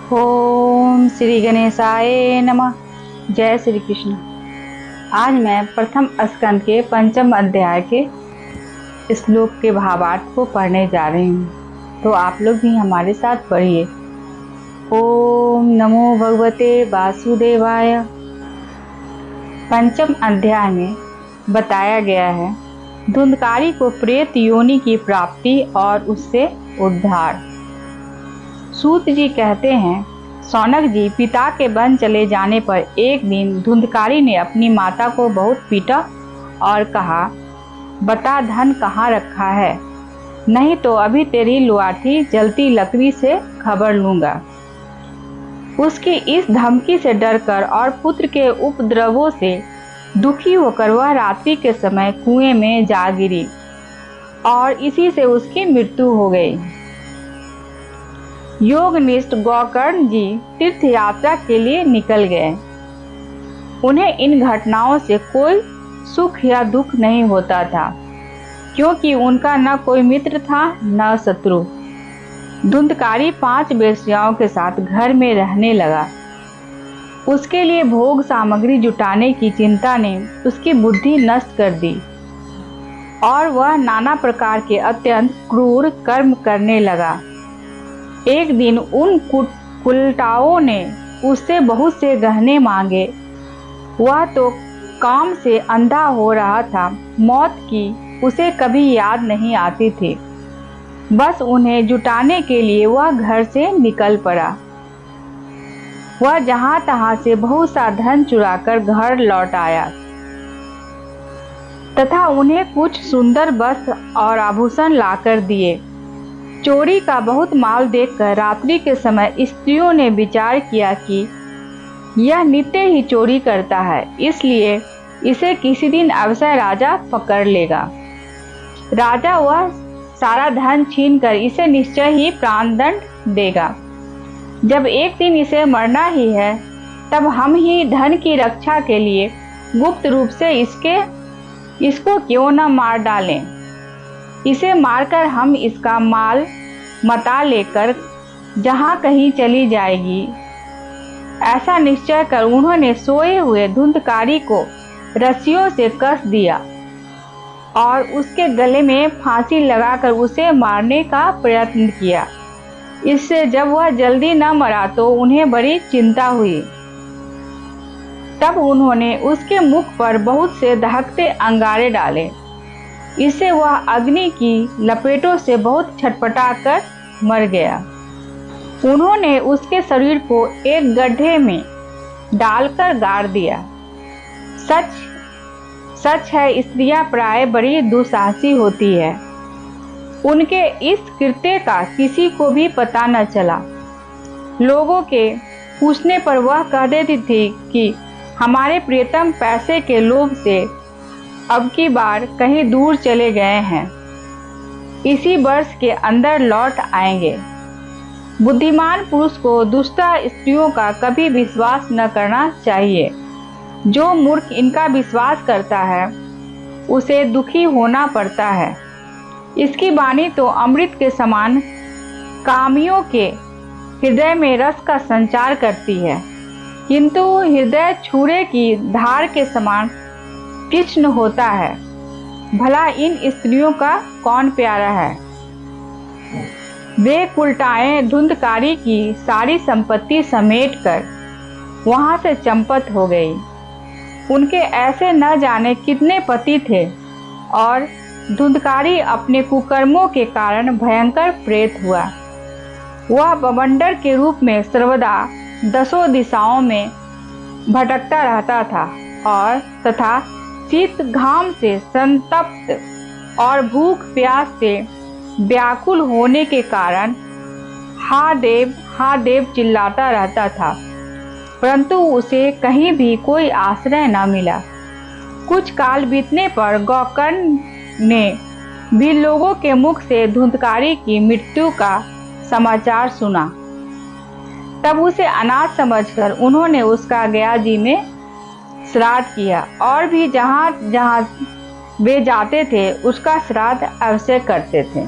ओम श्री गणेशाय नमः। जय श्री कृष्ण। आज मैं प्रथम स्कंद के पंचम अध्याय के श्लोक के भावार्थ को पढ़ने जा रही हूँ, तो आप लोग भी हमारे साथ पढ़िए। ओम नमो भगवते वासुदेवाय। पंचम अध्याय में बताया गया है धुंधकारी को प्रेत योनि की प्राप्ति और उससे उद्धार। सूत जी कहते हैं, शौनक जी पिता के वन चले जाने पर एक दिन धुंधकारी ने अपनी माता को बहुत पीटा और कहा, बता धन कहाँ रखा है, नहीं तो अभी तेरी लाठी जलती लकड़ी से खबर लूँगा। उसकी इस धमकी से डरकर और पुत्र के उपद्रवों से दुखी होकर वह रात्रि के समय कुएं में जा गिरी और इसी से उसकी मृत्यु हो गई। योगनिष्ठ गोकर्ण जी तीर्थ यात्रा के लिए निकल गए। उन्हें इन घटनाओं से कोई सुख या दुख नहीं होता था, क्योंकि उनका न कोई मित्र था न शत्रु। धुंधकारी 5 वेश्याओं के साथ घर में रहने लगा। उसके लिए भोग सामग्री जुटाने की चिंता ने उसकी बुद्धि नष्ट कर दी और वह नाना प्रकार के अत्यंत क्रूर कर्म करने लगा। एक दिन उन कुलटाओं ने उससे बहुत से गहने मांगे। वह तो काम से अंधा हो रहा था, मौत की उसे कभी याद नहीं आती थी। बस उन्हें जुटाने के लिए वह घर से निकल पड़ा। वह जहां तहां से बहुत सा धन चुराकर घर लौट आया तथा उन्हें कुछ सुंदर वस्त्र और आभूषण लाकर दिए। चोरी का बहुत माल देखकर रात्रि के समय स्त्रियों ने विचार किया कि यह नित्य ही चोरी करता है, इसलिए इसे किसी दिन अवश्य राजा पकड़ लेगा। राजा वह सारा धन छीनकर इसे निश्चय ही प्राणदंड देगा। जब एक दिन इसे मरना ही है, तब हम ही धन की रक्षा के लिए गुप्त रूप से इसको क्यों न मार डालें। इसे मारकर हम इसका माल मता लेकर जहां कहीं चली जाएगी। ऐसा निश्चय कर उन्होंने सोए हुए धुंधकारी को रस्सियों से कस दिया और उसके गले में फांसी लगाकर उसे मारने का प्रयत्न किया। इससे जब वह जल्दी न मरा तो उन्हें बड़ी चिंता हुई। तब उन्होंने उसके मुख पर बहुत से दहकते अंगारे डाले। इससे वह अग्नि की लपेटों से बहुत छटपटाकर मर गया। उन्होंने उसके शरीर को एक गड्ढे में डालकर गाड़ दिया। सच है, स्त्रियां प्राय बड़ी दुस्साहसी होती है। उनके इस कृत्य का किसी को भी पता न चला। लोगों के पूछने पर वह कह देती थी कि हमारे प्रियतम पैसे के लोभ से अब की बार कहीं दूर चले गए हैं, इसी वर्ष के अंदर लौट आएंगे। बुद्धिमान पुरुष को दुष्ट स्त्रियों का कभी विश्वास न करना चाहिए। जो मूर्ख इनका विश्वास करता है उसे दुखी होना पड़ता है। इसकी वाणी तो अमृत के समान कामियों के हृदय में रस का संचार करती है, किंतु हृदय छुरे की धार के समान तीक्ष्ण होता है। भला इन स्त्रियों का कौन प्यारा है। वे कुलटाएं धुंधकारी की सारी संपत्ति समेटकर वहां से चंपत हो गई। उनके ऐसे न जाने कितने पति थे और धुंधकारी अपने कुकर्मों के कारण भयंकर प्रेत हुआ। वह बवंडर के रूप में सर्वदा 10 दिशाओं में भटकता रहता था और तथा शीत घाम से संतप्त और भूख प्यास से व्याकुल होने के कारण हा देव चिल्लाता रहता था, परंतु उसे कहीं भी कोई आश्रय न मिला। कुछ काल बीतने पर गोकर्ण ने भी लोगों के मुख से धुंधकारी की मृत्यु का समाचार सुना। तब उसे अनाथ समझकर उन्होंने उसका गया जी में श्राद्ध किया और भी जहाँ जहाँ वे जाते थे उसका श्राद्ध अवश्य करते थे।